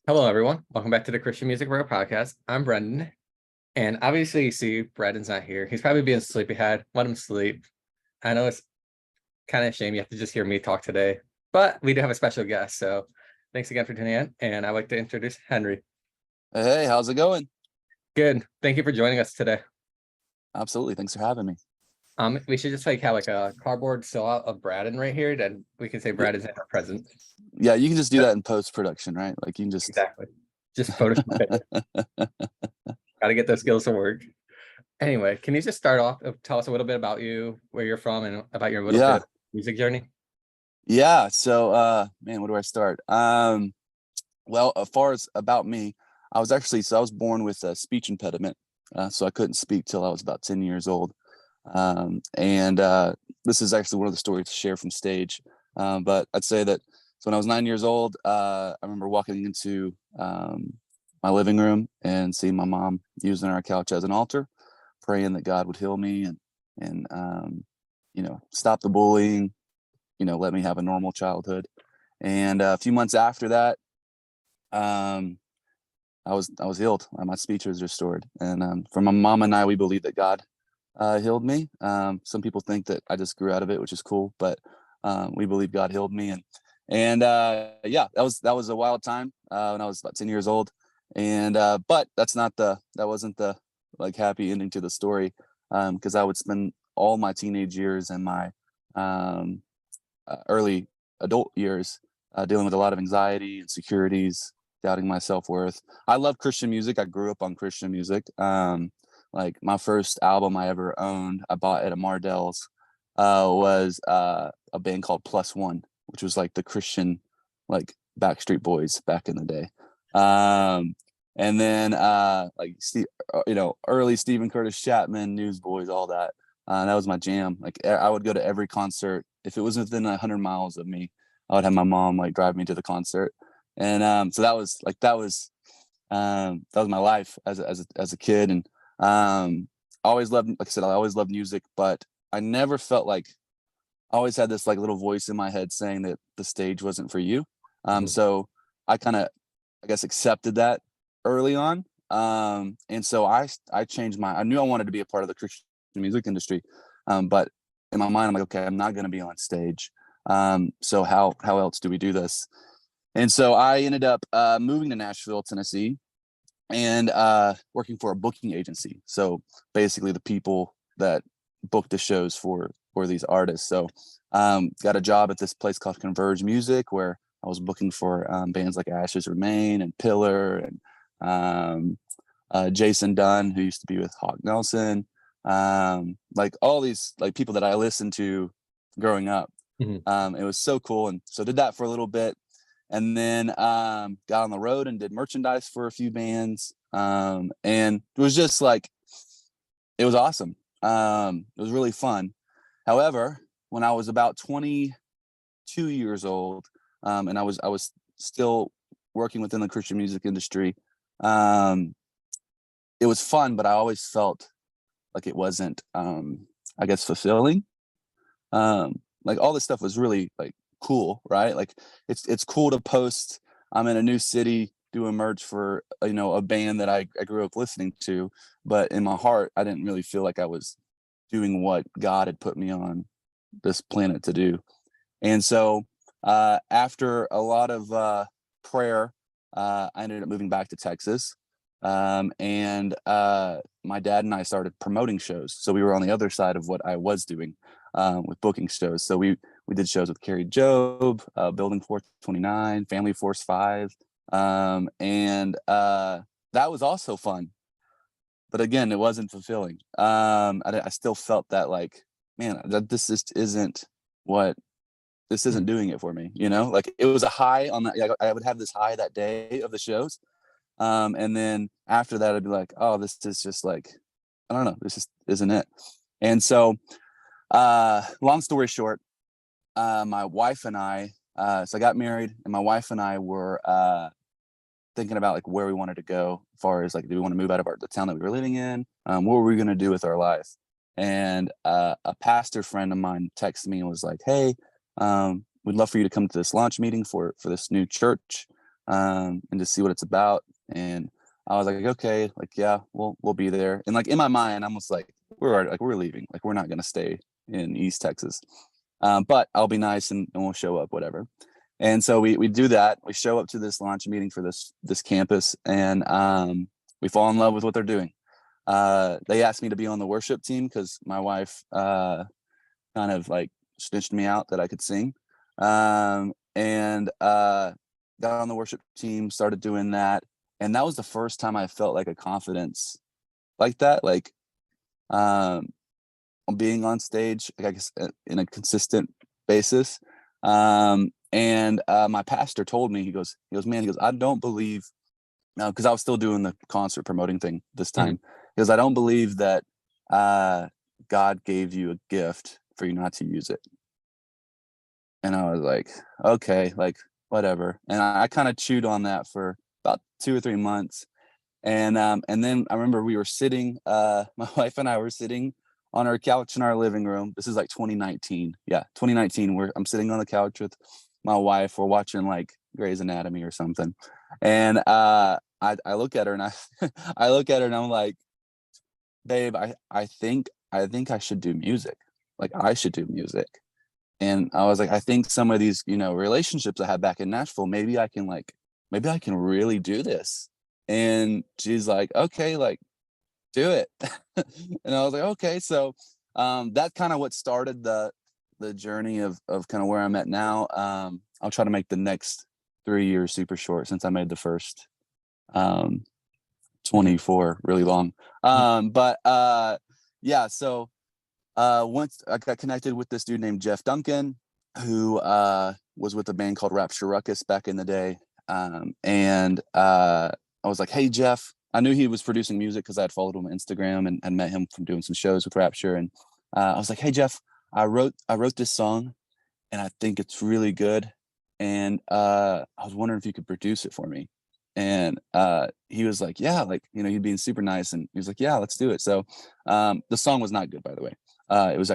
Hello, everyone. Welcome back to the Christian Music Row podcast. I'm Brendan, and obviously, you see, Brendan's not here. He's probably being sleepyhead. Let him sleep. I know it's kind of a shame you have to just hear me talk today, but we do have a special guest. So, thanks again for tuning in. And I'd like to introduce Henry. Hey, how's it going? Good. Thank you for joining us today. Absolutely. Thanks for having me. We should just have like a cardboard silhouette of Braden right here. Then we can say Yeah, Braden's ever present. yeah, you can just do that in post-production, right? Like you can just Exactly. Just Photoshop it. Got to get those skills to work. Anyway, can you just start off, tell us a little bit about you, where you're from, and about your little bit Yeah. of music journey? Yeah. So man, where do I start? Well, as far as about me, I was born with a speech impediment. So I couldn't speak till I was about 10 years old. And this is actually one of the stories to share from stage. But I'd say that so when I was 9 years old, I remember walking into my living room and seeing my mom using our couch as an altar, praying that God would heal me and stop the bullying, let me have a normal childhood. And a few months after that, um, I was healed. My speech was restored. And for my mom and I, we believe that God healed me. Some people think that I just grew out of it, which is cool, but we believe God healed me. And yeah, that was a wild time when I was about 10 years old. And but that wasn't the like happy ending to the story, because I would spend all my teenage years and my um, early adult years dealing with a lot of anxiety, insecurities, doubting my self-worth. I love Christian music. I grew up on Christian music. Like my first album I ever owned, I bought at a Mardell's, was a band called Plus One, which was like the Christian, like Backstreet Boys back in the day. And then like early Stephen Curtis Chapman, Newsboys, all that. That was my jam. Like I would go to every concert if it was within 100 miles of me. I would have my mom like drive me to the concert, and so that was my life as a kid. And I always loved, like I said, I always loved music, but I never felt like I always had this like little voice in my head saying that the stage wasn't for you. Mhm. So I kind of, I guess, accepted that early on. And so I changed I knew I wanted to be a part of the Christian music industry. But in my mind, I'm like, okay, I'm not going to be on stage. So how else do we do this? And so I ended up moving to Nashville, Tennessee, and working for a booking agency. So basically the people that book the shows for these artists. So got a job at this place called Converge Music, where I was booking for bands like Ashes Remain and Pillar and Jason Dunn, who used to be with Hawk Nelson, like all these like people that I listened to growing up. Mhm. It was so cool, and so did that for a little bit, and then got on the road and did merchandise for a few bands, and it was just like it was awesome. It was really fun. However, when I was about 22 years old, and I was still working within the Christian music industry, um, it was fun, but I always felt like it wasn't, I guess, fulfilling. Like all this stuff was really like cool, right? Like it's cool to post. I'm in a new city doing merch for a band that I grew up listening to, but in my heart, I didn't really feel like I was doing what God had put me on this planet to do. And so after a lot of prayer, I ended up moving back to Texas. And my dad and I started promoting shows. So we were on the other side of what I was doing with booking shows. So we did shows with Carrie Job, Building 429, Family Force 5. And that was also fun. But again, it wasn't fulfilling. I still felt that like, man, that what this isn't Mhm. doing it for me, like it was a high on that. Like, I would have this high that day of the shows. And then after that, I'd be like, oh, this is just like, I don't know, this just isn't it. And so, long story short, my wife and so I got married, and my wife and I were thinking about like where we wanted to go as far as like, do we want to move out of the town that we were living in? What were we going to do with our life? And a pastor friend of mine texted me and was like, hey, we'd love for you to come to this launch meeting for this new church. and just see what it's about. And I was like, okay, like, yeah, we'll be there. And like in my mind, I'm almost like, we're leaving. Like, we're not going to stay in East Texas. But I'll be nice and we'll show up, whatever. And so we do that. We show up to this launch meeting for this campus, and we fall in love with what they're doing. They asked me to be on the worship team because my wife kind of like snitched me out that I could sing. And got on the worship team, started doing that. And that was the first time I felt like a confidence like that, like being on stage, I guess, in a consistent basis. And my pastor told me, he goes, man, he goes, I don't believe, because I was still doing the concert promoting thing this time. Because I don't believe that God gave you a gift for you not to use it. And I was like, okay, like, whatever. And I kind of chewed on that for about 2 or 3 months. And then I remember we were sitting, my wife and I were sitting on our couch in our living room. This is like 2019. Yeah, 2019, where I'm sitting on the couch with my wife. We're watching like Grey's Anatomy or something. And I look at her and I look at her and I'm like, babe, I think I should do music. Like, I should do music. And I was like, I think some of these, relationships I had back in Nashville, maybe I can really do this. And she's like, okay, like, do it. And I was like, okay. So that's kind of what started the journey of kind of where I'm at now. I'll try to make the next 3 years super short, since I made the first 24 really long. But yeah, so once I got connected with this dude named Jeff Duncan, who was with a band called Rapture Ruckus back in the day. And I was like, hey, Jeff. I knew he was producing music because I had followed him on Instagram and met him from doing some shows with Rapture. And I was like, hey, Jeff, I wrote this song and I think it's really good. And I was wondering if you could produce it for me. And he was like, yeah, like, he'd been super nice. And he was like, yeah, let's do it. So the song was not good, by the way. It was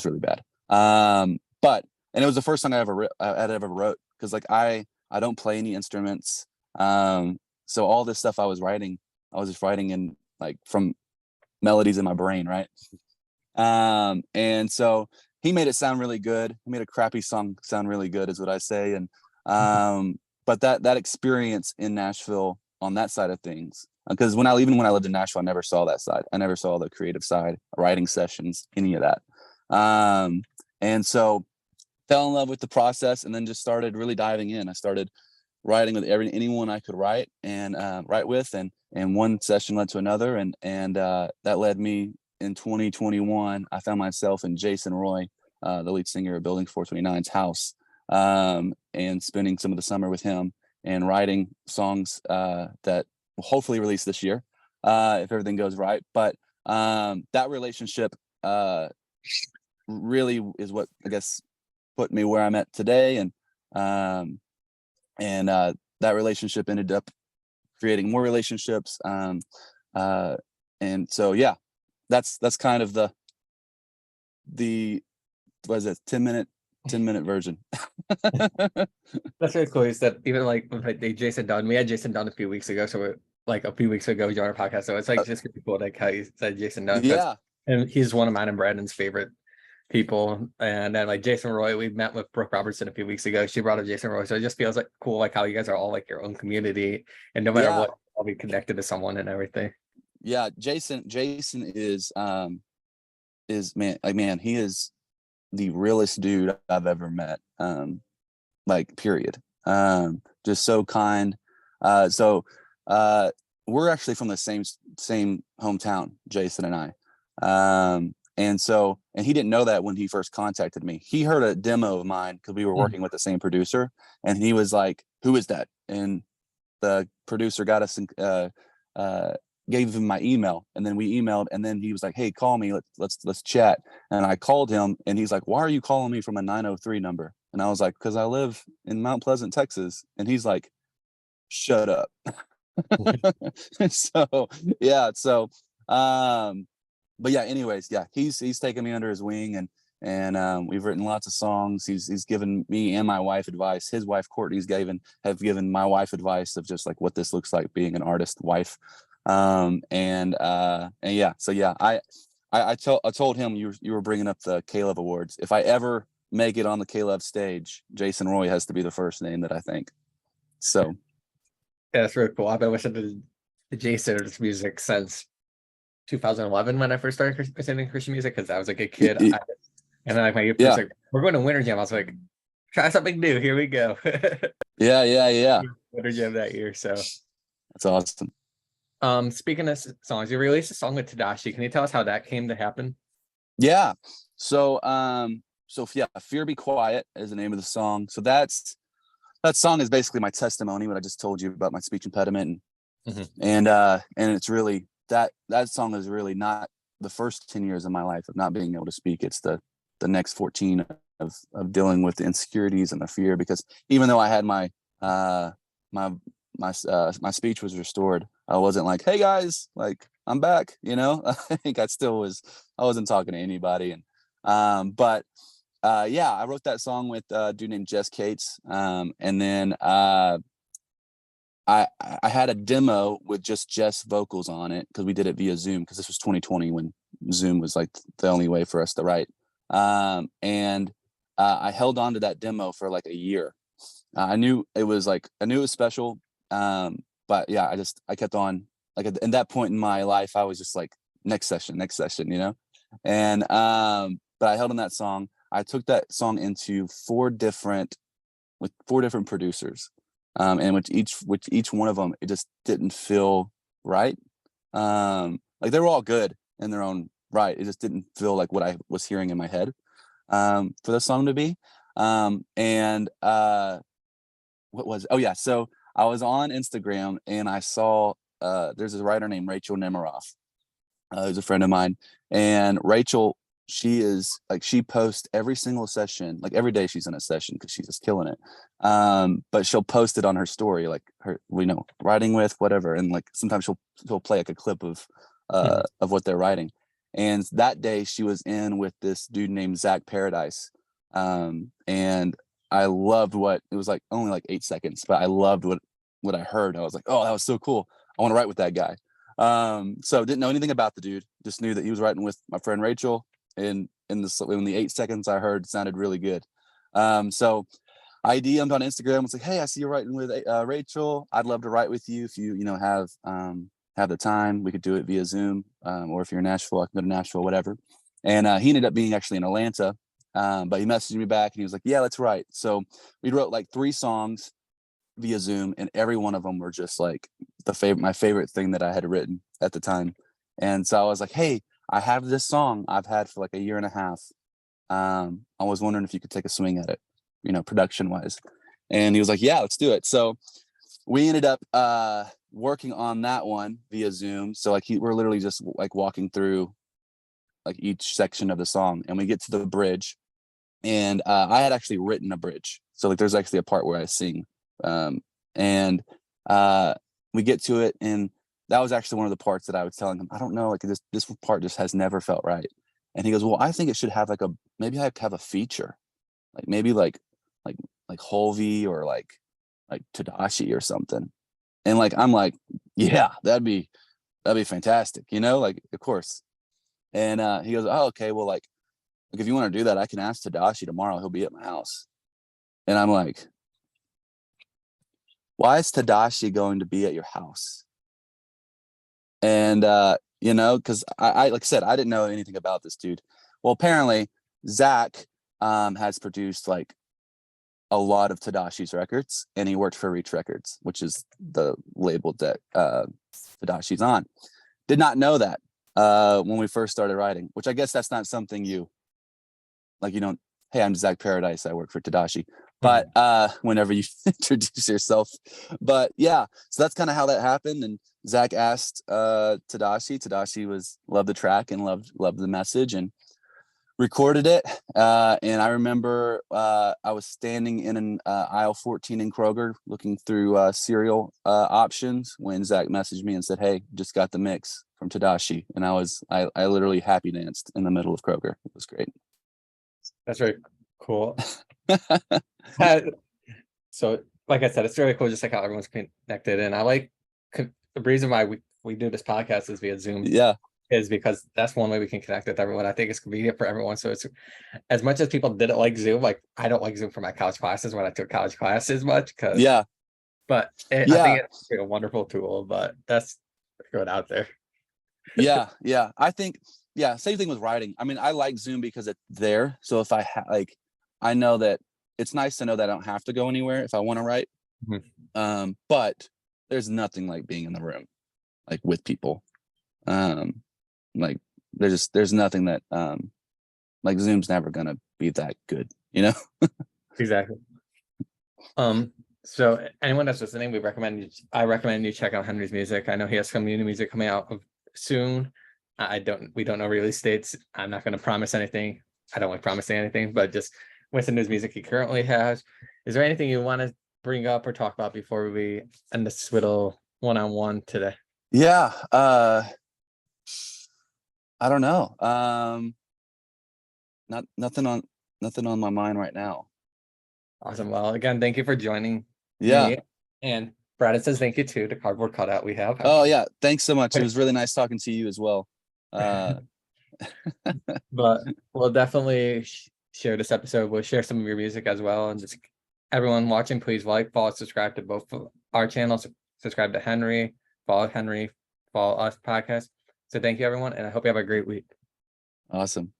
really bad. But it was the first song I ever wrote, because like I don't play any instruments. So all this stuff I was just writing in like from melodies in my brain, right? And so he made it sound really good. He made a crappy song sound really good, is what I say. And but that experience in Nashville on that side of things, because when I lived in Nashville, I never saw that side. I never saw the creative side, writing sessions, any of that. And so fell in love with the process, and then just started really diving in. I started writing with anyone I could write with, and one session led to another, and that led me in 2021. I found myself in Jason Roy, the lead singer of Building 429's house, and spending some of the summer with him and writing songs that will hopefully release this year, if everything goes right. But that relationship really is what, I guess, put me where I'm at today. And that relationship ended up creating more relationships. And so, yeah, that's kind of the what is it, 10-minute version. That's really cool. Is that even like Jason Dunn? We had Jason Dunn a few weeks ago, so a few weeks ago we joined our podcast. So it's like just really cool, like how you said Jason Dunn. Yeah, and he's one of mine and Brandon's favorite people. And then like Jason Roy, we met with Brooke Robertson a few weeks ago. She brought up Jason Roy, so it just feels like cool, like how you guys are all like your own community, and no matter yeah, what, I'll be connected to someone and everything. yeah. Jason is man, he is the realest dude I've ever met. Like, period. Just so kind. So we're actually from the same hometown, Jason and I. And he didn't know that when he first contacted me. He heard a demo of mine because we were working with the same producer, and he was like, "Who is that?" And the producer got us gave him my email, and then we emailed, and then he was like, hey, call me, let's chat. And I called him, and he's like, why are you calling me from a 903 number? And I was like, because I live in Mount Pleasant, Texas. And he's like, shut up. So yeah, so but yeah, anyways, yeah, he's taken me under his wing, and we've written lots of songs. He's given me and my wife advice. His wife Courtney's have given my wife advice of just like what this looks like being an artist wife. And yeah, so yeah, I told him you were bringing up the Caleb Awards. If I ever make it on the Caleb stage, Jason Roy has to be the first name that I think. So Yeah, that's really cool. I've been listening to the Jason's music since 2011 when I first started listening to Christian music because I was like a kid. And then like my youth was yeah, like, we're going to Winter Jam. I was like, try something new. Here we go. yeah. Winter Jam that year. So That's awesome. Speaking of songs, you released a song with Tadashi. Can you tell us how that came to happen? Yeah. So yeah, Fear Be Quiet is the name of the song. So that song is basically my testimony, what I just told you about my speech impediment. And it's really that song is really not the first 10 years of my life of not being able to speak. It's the next 14 of dealing with the insecurities and the fear, because even though I had my speech was restored, I wasn't like, hey guys, like I'm back, you know. I think I wasn't talking to anybody. And but yeah, I wrote that song with a dude named Jess Cates. And then I had a demo with just Jess vocals on it because we did it via Zoom, because this was 2020 when Zoom was like the only way for us to write. And I held on to that demo for like a year. I knew it was special. But yeah, I kept on, like at that point in my life, I was just like, next session, you know? And, but I held on that song. I took that song into four different producers. And with each one of them, it just didn't feel right. Like they were all good in their own right. It just didn't feel like what I was hearing in my head, for the song to be. And what was it? Oh yeah. So I was on Instagram and I saw, there's a writer named Rachel Nemiroff, who's a friend of mine. And Rachel, she posts every single session, like every day she's in a session because she's just killing it. But she'll post it on her story, like her, writing with whatever. And like sometimes she'll play like a clip of what they're writing. And that day she was in with this dude named Zach Paradise. And I loved what it was, like only like 8 seconds, but I loved what I heard. I was like, oh, that was so cool. I want to write with that guy. So didn't know anything about the dude, just knew that he was writing with my friend Rachel. And in the 8 seconds I heard, it sounded really good. So I DM'd on Instagram, was like, hey, I see you're writing with Rachel. I'd love to write with you if you have the time. We could do it via Zoom, or if you're in Nashville, I can go to Nashville, whatever. And he ended up being actually in Atlanta. But he messaged me back and he was like, yeah, let's write. So we wrote like 3 songs via Zoom, and every one of them were just like my favorite thing that I had written at the time. And so I was like, hey, I have this song I've had for like a year and a half. I was wondering if you could take a swing at it, production wise. And he was like, yeah, let's do it. So we ended up working on that one via Zoom. So like we're literally just like walking through like each section of the song, and we get to the bridge. And I had actually written a bridge. So like there's actually a part where I sing. And we get to it, and that was actually one of the parts that I was telling him, I don't know, like this part just has never felt right. And he goes, well, I think it should have maybe I have a feature, like maybe like Holvey or like Tadashi or something. And like I'm like, yeah, that'd be fantastic, like of course. And he goes, oh, okay, well, like if you want to do that, I can ask Tadashi tomorrow. He'll be at my house. And I'm like, why is Tadashi going to be at your house? And, because I like I said, I didn't know anything about this dude. Well, apparently Zach has produced like a lot of Tadashi's records, and he worked for Reach Records, which is the label that Tadashi's on. Did not know that when we first started writing, which I guess that's not something you, like, hey, I'm Zach Paradise, I work for Tadashi. But whenever you introduce yourself. But yeah, so that's kind of how that happened. And Zach asked Tadashi loved the track and loved the message, and recorded it. And I remember I was standing in an aisle 14 in Kroger looking through cereal options when Zach messaged me and said, hey, just got the mix from Tadashi. And I literally happy danced in the middle of Kroger. It was great. That's very cool. Uh, So, like I said, it's really cool, just like how everyone's connected. And I like the reason why we do this podcast is via Zoom Yeah, is because that's one way we can connect with everyone. I think it's convenient for everyone. So it's as much as people didn't like Zoom, like I don't like Zoom for my college classes when I took college classes much because, yeah, but I yeah, think it's a wonderful tool. But that's good out there. yeah. I think, yeah, same thing with writing. I mean, I like Zoom because it's there. So if like, I know that it's nice to know that I don't have to go anywhere if I want to write. But there's nothing like being in the room, like with people. Like there's nothing that like Zoom's never gonna be that good, you know? Exactly. So anyone that's listening, I recommend you check out Henry's music. I know he has some new music coming out soon. We don't know release dates. I'm not going to promise anything. I don't like promising anything, but just with the new music he currently has, is there anything you want to bring up or talk about before we end this little one-on-one today? Yeah. I don't know. Nothing on my mind right now. Awesome. Well, again, thank you for joining Yeah. me. And Brad says thank you too, the cardboard cutout we have. Oh yeah. Thanks so much. It was really nice talking to you as well. But we'll definitely share this episode. We'll share some of your music as well. And just everyone watching, please like, follow, subscribe to both of our channels. Subscribe to Henry, follow us podcast. So thank you, everyone. And I hope you have a great week. Awesome.